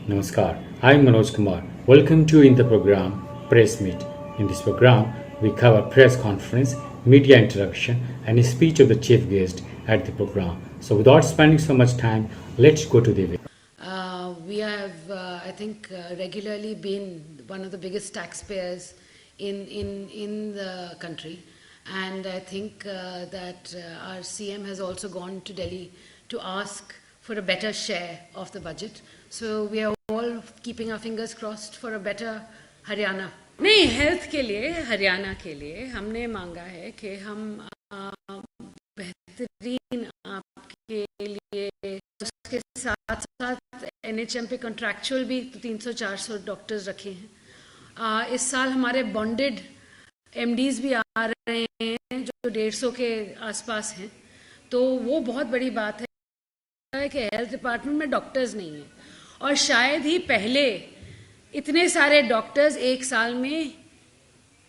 Namaskar, I'm Manoj Kumar. Welcome to in the program Press Meet. In this program, we cover press conference, media interaction, and a speech of the chief guest at the program. So, without spending so much time, let's go to the event. We have, I think, regularly been one of the biggest taxpayers in the country, and I think that our CM has also gone to Delhi to ask for a better share of the budget. So we are all keeping our fingers crossed for a better Haryana. नहीं, health के लिए, हरियाणा के लिए हमने मांगा है कि हम बेहतरीन आपके लिए, उसके साथ साथ NHM पे कॉन्ट्रैक्चुअल भी 300-400 डॉक्टर्स रखे हैं. इस साल हमारे बॉन्डेड MDs भी आ रहे हैं जो 150 के आसपास हैं. तो वो बहुत बड़ी बात है कि हेल्थ डिपार्टमेंट में डॉक्टर्स नहीं हैं, और शायद ही पहले इतने सारे डॉक्टर्स एक साल में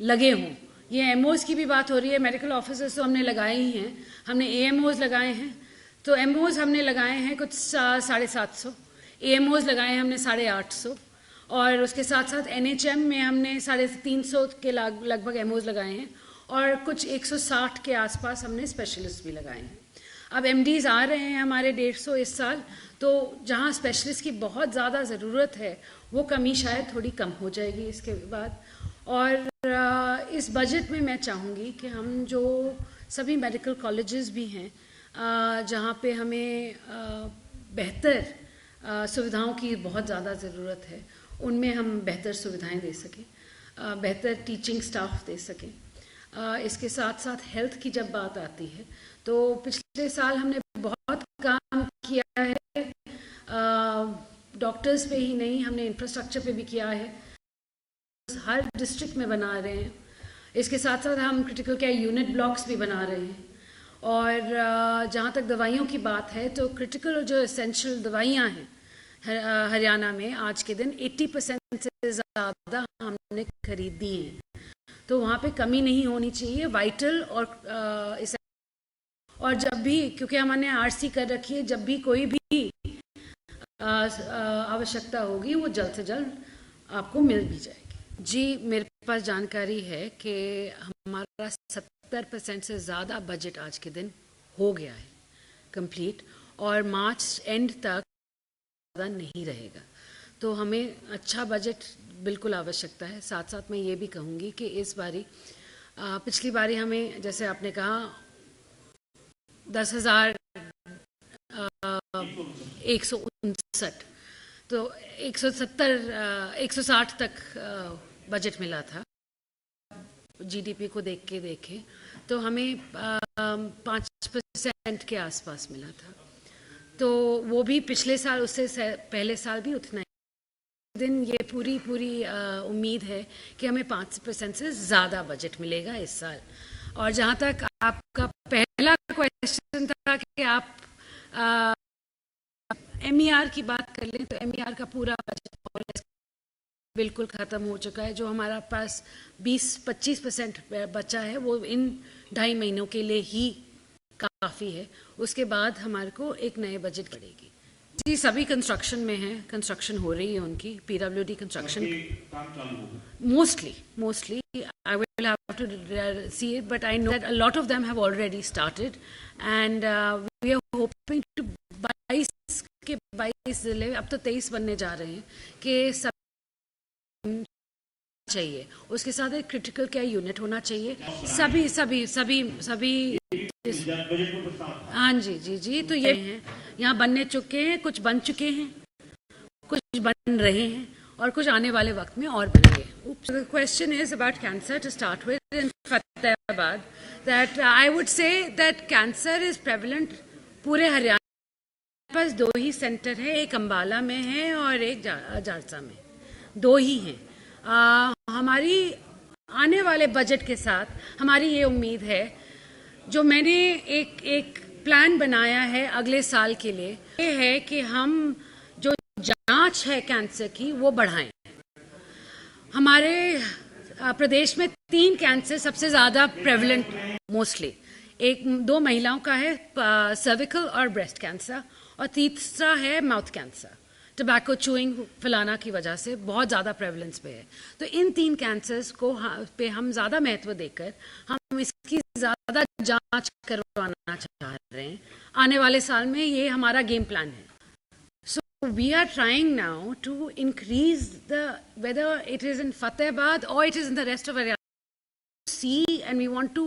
लगे हों. ये MOs की भी बात हो रही है. मेडिकल ऑफिसर्स तो हमने लगाए ही हैं, हमने AMOs लगाए हैं. तो MOs हमने लगाए हैं कुछ 750, AMOs लगाए हैं हमने 850, और उसके साथ साथ NHM में हमने 350 के लगभग MOs लगाए हैं, और कुछ 160 के आसपास हमने स्पेशलिस्ट भी लगाए हैं. अब MDs आ रहे हैं हमारे 150 इस साल, तो जहाँ स्पेशलिस्ट की बहुत ज़्यादा ज़रूरत है वो कमी शायद थोड़ी कम हो जाएगी इसके बाद. और इस बजट में मैं चाहूँगी कि हम जो सभी मेडिकल कॉलेजेस भी हैं जहाँ पे हमें बेहतर सुविधाओं की बहुत ज़्यादा ज़रूरत है, उनमें हम बेहतर सुविधाएं दे सकें, बेहतर टीचिंग स्टाफ दे सकें. इसके साथ साथ हेल्थ की जब बात आती है तो पिछले साल हमने बहुत काम किया है. डॉक्टर्स पे ही नहीं, हमने इंफ्रास्ट्रक्चर पे भी किया है, हर डिस्ट्रिक्ट में बना रहे हैं. इसके साथ साथ हम क्रिटिकल केयर यूनिट ब्लॉक्स भी बना रहे हैं. और जहाँ तक दवाइयों की बात है तो क्रिटिकल जो एसेंशियल दवाइयाँ हैं हरियाणा में आज के दिन 80% से ज़्यादा हमने खरीद दी हैं. तो वहाँ पे कमी नहीं होनी चाहिए. वाइटल और जब भी, क्योंकि हमने RC कर रखी है, जब भी कोई भी आवश्यकता होगी वो जल्द से जल्द आपको मिल भी जाएगी. जी, मेरे पास जानकारी है कि हमारा 70% से ज़्यादा बजट आज के दिन हो गया है कंप्लीट, और मार्च एंड तक ज़्यादा नहीं रहेगा. तो हमें अच्छा बजट बिल्कुल आवश्यकता है. साथ साथ मैं ये भी कहूँगी कि इस बारी पिछली बारी हमें, जैसे आपने कहा, 10,159, तो 160 तक बजट मिला था. GDP को देखें तो हमें 5% के आसपास मिला था. तो वो भी पिछले साल, उससे पहले साल भी उतना ही. दिन ये पूरी उम्मीद है कि हमें 5% से ज़्यादा बजट मिलेगा इस साल. और जहाँ तक आपका पहला क्वेश्चन था कि आप MER की बात कर लें, तो MER का पूरा बजट बिल्कुल ख़त्म हो चुका है. जो हमारा पास 20-25% बचा है वो इन 2.5 महीनों के लिए ही काफ़ी है. उसके बाद हमारे को एक नए बजट पड़ेगी. जी, सभी कंस्ट्रक्शन में हैं, कंस्ट्रक्शन हो रही है उनकी. PWD construction mostly I will have to see it, but I know that a lot of them have already started, and we are hoping to 22 जिले, अब तो 23 बनने जा रहे हैं, कि सब चाहिए. उसके साथ एक क्रिटिकल केयर यूनिट होना चाहिए. सभी हाँ जी. तो ये हैं, यहाँ बनने चुके हैं, कुछ बन चुके हैं, कुछ बन रहे हैं, और कुछ आने वाले वक्त में और बनेंगे. The question is about cancer to start with. In Fatehabad, that I would say that cancer is prevalent पूरे हरियाणा. पास 2 ही सेंटर है, एक अम्बाला में है और एक जारसा में. 2 ही हैं. हमारी आने वाले बजट के साथ हमारी ये उम्मीद है, जो मैंने एक प्लान बनाया है अगले साल के लिए, ये है कि हम जो जांच है कैंसर की वो बढ़ाएं. हमारे प्रदेश में 3 कैंसर सबसे ज़्यादा प्रेवलेंट मोस्टली. 2 महिलाओं का है सर्विकल और ब्रेस्ट कैंसर, और तीसरा है माउथ कैंसर. टबैको चूइंग फैलाना की वजह से बहुत ज़्यादा प्रेवलेंस पे है। तो इन 3 कैंसर्स को पे हम ज़्यादा महत्व देकर हम इसकी ज़्यादा जांच करवाना चाह रहे हैं। आने वाले साल में ये हमारा गेम प्लान है। So we are trying now to increase whether it is in Fatehbad or it is in the rest of Haryana, see, and we want to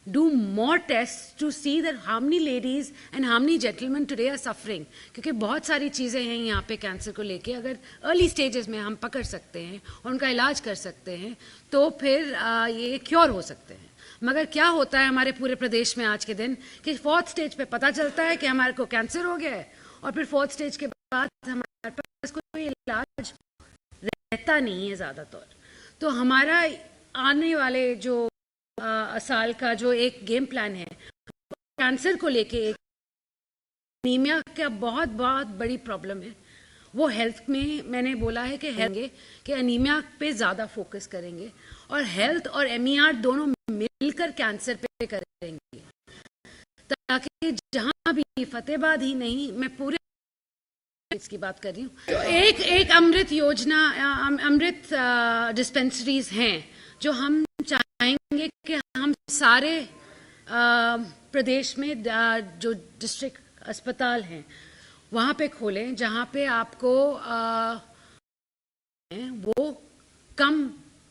do more tests to see that how many ladies and how many gentlemen today are suffering, क्योंकि बहुत सारी चीज़ें हैं यहाँ पे cancer को लेके। अगर अर्ली स्टेजेस में हम पकड़ सकते हैं और उनका इलाज कर सकते हैं तो फिर ये क्योर हो सकते हैं। मगर क्या होता है हमारे पूरे प्रदेश में आज के दिन कि 4th स्टेज पे पता चलता है कि हमारे को कैंसर हो गया है और फिर 4th स्टेज के बाद हमारे पास कोई इलाज रहता नहीं है ज़्यादातर। तो हमारा आने वाले जो साल का जो एक गेम प्लान है, कैंसर को लेके एनीमिया का बहुत बहुत बड़ी प्रॉब्लम है, वो हेल्थ में मैंने बोला है कि एनीमिया पे ज़्यादा फोकस करेंगे और हेल्थ और MER दोनों मिलकर कैंसर पे करेंगे, ताकि जहाँ भी फतेहाबाद ही नहीं, मैं पूरे इसकी बात कर रही हूँ। तो एक अमृत योजना, अमृत डिस्पेंसरीज हैं जो हम चाहेंगे कि हम सारे प्रदेश में जो डिस्ट्रिक्ट अस्पताल हैं वहाँ पे खोलें, जहाँ पे आपको वो कम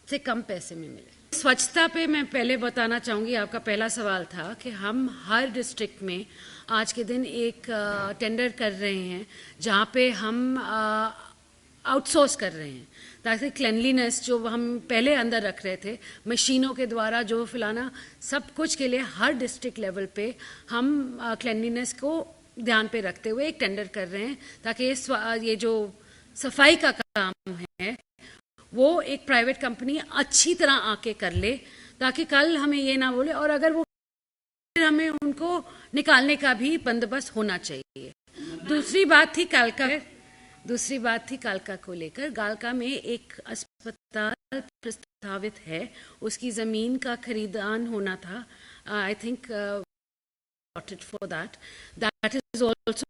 से कम पैसे में मिले। स्वच्छता पे मैं पहले बताना चाहूँगी, आपका पहला सवाल था कि हम हर डिस्ट्रिक्ट में आज के दिन एक टेंडर कर रहे हैं जहाँ पे हम आउटसोर्स कर रहे हैं, ताकि क्लेनलीनेस जो हम पहले अंदर रख रहे थे मशीनों के द्वारा जो फैलाना, सब कुछ के लिए हर डिस्ट्रिक्ट लेवल पे हम क्लेनलीनेस को ध्यान पे रखते हुए एक टेंडर कर रहे हैं, ताकि ये जो सफाई का काम है वो एक प्राइवेट कंपनी अच्छी तरह आके कर ले, ताकि कल हमें ये ना बोले, और अगर वो हमें उनको निकालने का भी बंदोबस्त होना चाहिए। दूसरी बात थी कालका को लेकर। कालका में एक अस्पताल प्रस्तावित है, उसकी ज़मीन का खरीदान होना था। I think for that is also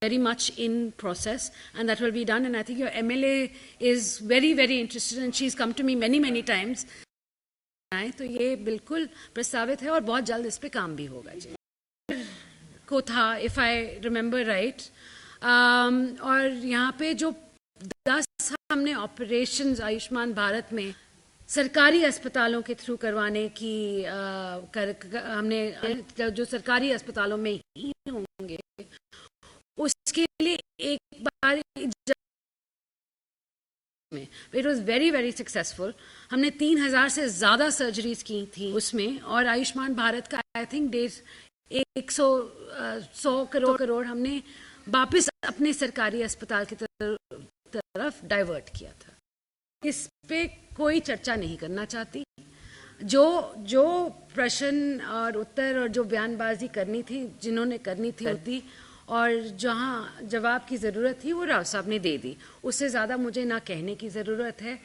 very much in process, and that will be done, and I think your MLA is very very interested and she's come to me many times। तो ये बिल्कुल प्रस्तावित है और बहुत जल्द इस पे काम भी होगा को था, if I remember right। और यहाँ पे जो 10 हमने ऑपरेशंस आयुष्मान भारत में सरकारी अस्पतालों के थ्रू करवाने की हमने जो सरकारी अस्पतालों में ही होंगे उसके लिए एक बार में it was very very successful. हमने 3000 से ज़्यादा सर्जरीज की थी उसमें, और आयुष्मान भारत का आई थिंक 100 करोड़ हमने वापस अपने सरकारी अस्पताल की तरफ डाइवर्ट किया था। इस पे कोई चर्चा नहीं करना चाहती। जो प्रश्न और उत्तर और जो बयानबाजी करनी थी, जिन्होंने करनी थी होती, और जहाँ जवाब की ज़रूरत थी वो राव साहब ने दे दी। उससे ज़्यादा मुझे ना कहने की ज़रूरत है,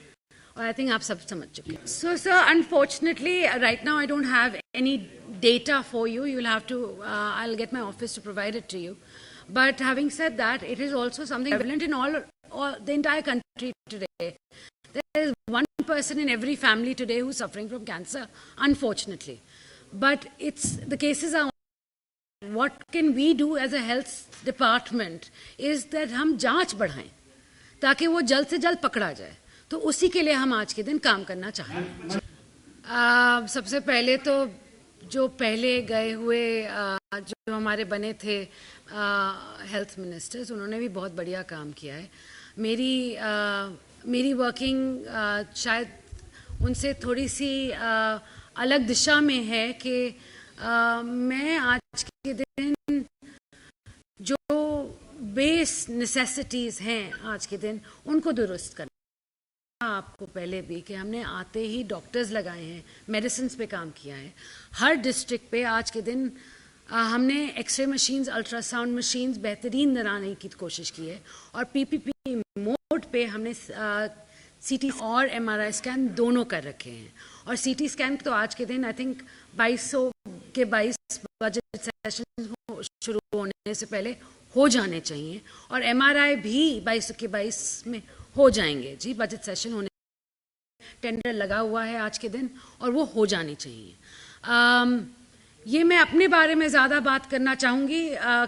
और आई थिंक आप सब समझ चुके हैं। So sir, unfortunately right now I don't have any data for you. You'll have to, I'll get my office to provide it to you. But having said that, it is also something prevalent in all the entire country today. There is one person in every family today who's suffering from cancer, unfortunately. But the cases are, what can we do as a health department is that हम जांच बढ़ाएं ताकि वो जल्द से जल्द पकड़ा जाए। तो उसी के लिए हम आज के दिन काम करना चाहें। सबसे पहले तो जो पहले गए हुए जो हमारे बने थे हेल्थ मिनिस्टर्स, उन्होंने भी बहुत बढ़िया काम किया है। मेरी वर्किंग शायद उनसे थोड़ी सी अलग दिशा में है कि मैं आज के दिन जो बेस नेसेसिटीज़ हैं आज के दिन उनको दुरुस्त करना। आपको पहले भी कि हमने आते ही डॉक्टर्स लगाए हैं, मेडिसिन्स पे काम किया है। हर डिस्ट्रिक्ट पे आज के दिन हमने एक्सरे मशीन्स, अल्ट्रासाउंड मशीन्स बेहतरीन बनाने की कोशिश की है, और पीपीपी मोड पे हमने सीटी और एमआरआई स्कैन दोनों कर रखे हैं। और सीटी स्कैन तो आज के दिन आई थिंक 2200 के 22 बजट सेशन शुरू होने से पहले हो जाने चाहिए, और MRI भी 22 के 22 में हो जाएंगे जी। बजट सेशन होने, टेंडर लगा हुआ है आज के दिन, और वो हो जानी चाहिए। ये मैं अपने बारे में ज़्यादा बात करना चाहूँगी,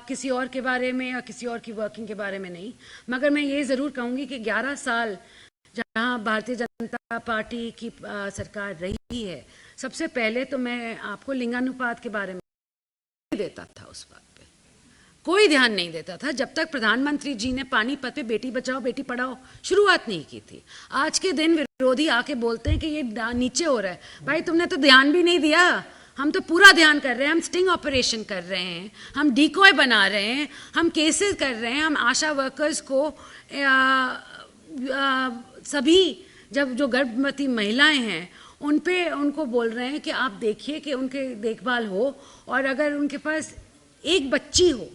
किसी और के बारे में या किसी और की वर्किंग के बारे में नहीं, मगर मैं ये ज़रूर कहूँगी कि 11 साल जहाँ भारतीय जनता पार्टी की सरकार रही है, सबसे पहले तो मैं आपको लिंगानुपात के बारे में देता था, उस बात पे कोई ध्यान नहीं देता था जब तक प्रधानमंत्री जी ने पानीपत पे बेटी बचाओ बेटी पढ़ाओ शुरुआत नहीं की थी। आज के दिन विरोधी आके बोलते हैं कि ये नीचे हो रहा है। भाई तुमने तो ध्यान भी नहीं दिया, हम तो पूरा ध्यान कर रहे हैं, हम स्टिंग ऑपरेशन कर रहे हैं, हम डिकॉय बना रहे हैं, हम केसेस कर रहे हैं, हम आशा वर्कर्स को सभी जब जो गर्भवती महिलाएं हैं उन पे उनको बोल रहे हैं कि आप देखिए कि उनके देखभाल हो, और अगर उनके पास एक बच्ची हो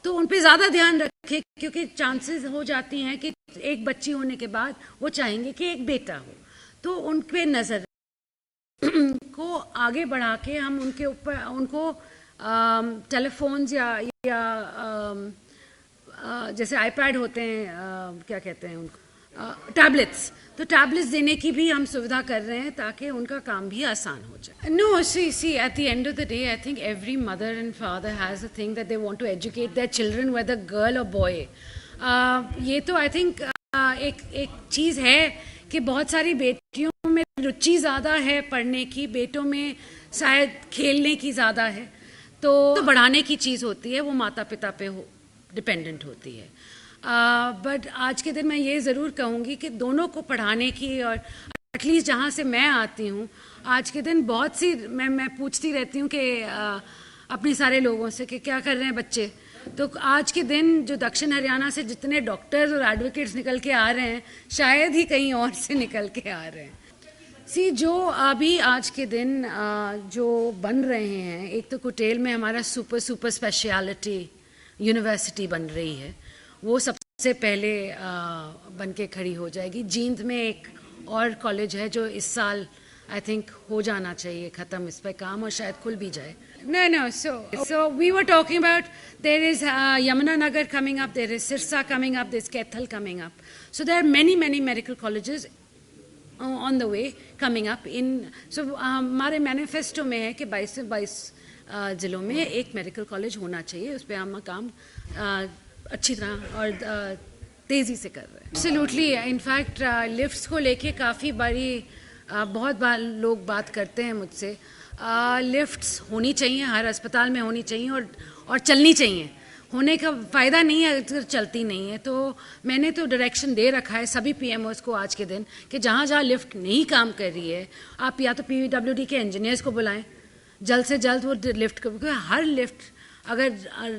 तो उन पे ज़्यादा ध्यान रखें, क्योंकि चांसेस हो जाती हैं कि एक बच्ची होने के बाद वो चाहेंगे कि एक बेटा हो, तो उन पे नज़र को आगे बढ़ा के हम उनके ऊपर उनको टेलीफोन्स या जैसे आईपैड होते हैं, क्या कहते हैं उनको, टैबलेट्स, तो टैबलेट्स देने की भी हम सुविधा कर रहे हैं ताकि उनका काम भी आसान हो जाए। No see at the end of the day I think every mother and father has a thing that they want to educate their children whether girl और बॉय। ये तो आई थिंक एक चीज़ है कि बहुत सारी बेटियों में रुचि ज़्यादा है पढ़ने की, बेटों में शायद खेलने की ज़्यादा है, तो बढ़ाने की चीज़ होती है, वो माता पिता पे डिपेंडेंट होती है। बट आज के दिन मैं ये ज़रूर कहूँगी कि दोनों को पढ़ाने की, और एटलीस्ट जहाँ से मैं आती हूँ आज के दिन बहुत सी मैं पूछती रहती हूँ कि अपने सारे लोगों से कि क्या कर रहे हैं बच्चे, तो आज के दिन जो दक्षिण हरियाणा से जितने डॉक्टर्स और एडवोकेट्स निकल के आ रहे हैं शायद ही कहीं और से निकल के आ रहे हैं। जो अभी आज के दिन जो बन रहे हैं, एक तो कुटेल में हमारा सुपर स्पेशलिटी यूनिवर्सिटी बन रही है, वो सबसे पहले बन के खड़ी हो जाएगी। जींद में एक और कॉलेज है जो इस साल आई थिंक हो जाना चाहिए ख़त्म इस पे काम, और शायद खुल भी जाए। No, so we were talking about, there is Yamuna Nagar coming up, there is Sirsa coming up, there is Kethal coming up. So there are many medical colleges on the way coming up. So हमारे manifesto में है कि 22 से 22 ज़िलों में एक medical college होना चाहिए, उस पर हम काम अच्छी तरह और तेज़ी से कर रहे हैं। एब्सोल्युटली, इनफैक्ट लिफ्ट्स को लेके काफ़ी बारी बहुत बार लोग बात करते हैं मुझसे। लिफ्ट्स होनी चाहिए, हर अस्पताल में होनी चाहिए और चलनी चाहिए। होने का फ़ायदा नहीं है अगर चलती नहीं है। तो मैंने तो डायरेक्शन दे रखा है सभी PMOs को आज के दिन कि जहाँ जहाँ लिफ्ट नहीं काम कर रही है, आप या तो PWD के इंजीनियर्स को बुलाएं, जल्द से जल्द वो लिफ्ट, क्योंकि हर लिफ्ट अगर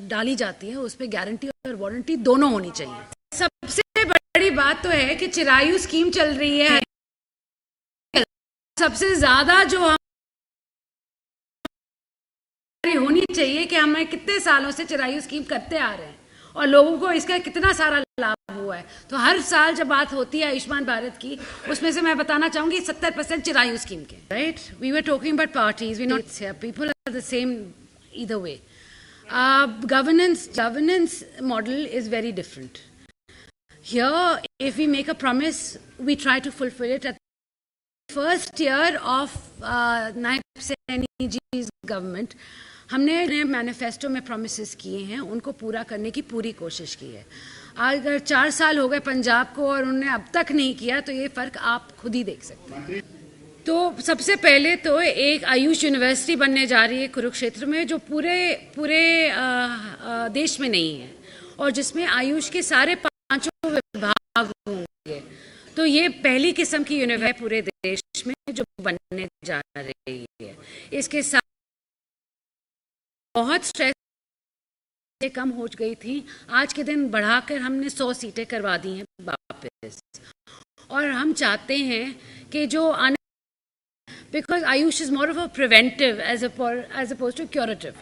डाली जाती है उस पर गारंटी और वारंटी दोनों होनी चाहिए। सबसे बड़ी बात तो है कि चिरायु स्कीम चल रही है, सबसे ज़्यादा जो होनी चाहिए कि हमें कितने सालों से चिरायु स्कीम करते आ रहे हैं और लोगों को इसका कितना सारा लाभ हुआ है। तो हर साल जब बात होती है आयुष्मान भारत की, उसमें से मैं बताना चाहूंगी 70% चिरायु स्कीम के। Right, we were talking about parties, we not here, people are the same either way. Governance model is very different. Here, if we make a promise, we try to fulfill it. At the first year of Naib Saini's government, हमने manifesto में promises किए हैं, उनको पूरा करने की पूरी कोशिश की है। अगर 4 साल हो गए पंजाब को और उन्होंने अब तक नहीं किया, तो ये फ़र्क आप खुद ही देख सकते हैं। तो सबसे पहले तो एक आयुष यूनिवर्सिटी बनने जा रही है कुरुक्षेत्र में, जो पूरे देश में नहीं है, और जिसमें आयुष के सारे 5 विभाग होंगे। तो ये पहली किस्म की यूनिवर्सिटी पूरे देश में जो बनने जा रही है। इसके साथ बहुत स्ट्रेस कम हो गई थी, आज के दिन बढ़ाकर हमने 100 सीटें करवा दी हैं वापस, और हम चाहते हैं कि जो आने, because Ayush is more of a preventive as opposed to curative.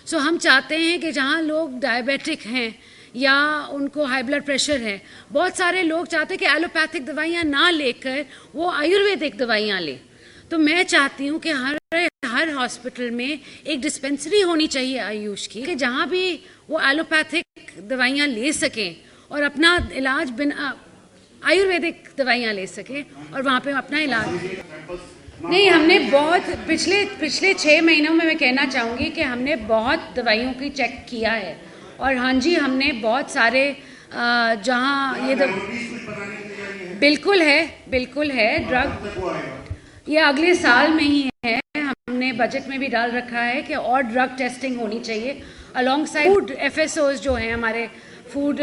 So हम चाहते हैं कि जहाँ लोग डायबिटिक हैं या उनको हाई ब्लड प्रेशर है, बहुत सारे लोग चाहते हैं कि एलोपैथिक दवाइयाँ ना लेकर वो आयुर्वेदिक दवाइयाँ लें। तो मैं चाहती हूँ कि हर हॉस्पिटल में एक डिस्पेंसरी होनी चाहिए आयुष की, कि जहाँ भी वो एलोपैथिक दवाइयाँ ले सकें और अपना इलाज बिना आयुर्वेदिक दवाइयाँ ले सकें और वहाँ पे अपना इलाज। नहीं, हमने बहुत पिछले 6 महीनों में मैं कहना चाहूँगी कि हमने बहुत दवाइयों की चेक किया है और हाँ जी, हमने बहुत सारे जहाँ ये बिल्कुल है ड्रग, ये अगले साल में ही है। हमने बजट में भी डाल रखा है कि और ड्रग टेस्टिंग होनी चाहिए अलॉन्ग साइड फूड FSOs जो हैं हमारे food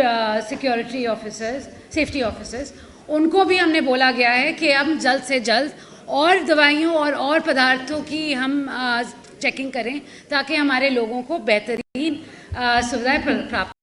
security officers, safety officers, उनको भी हमने बोला गया है कि हम जल्द से जल्द और दवाइयों और पदार्थों की हम चेकिंग करें ताकि हमारे लोगों को बेहतरीन सुविधाएं प्राप्त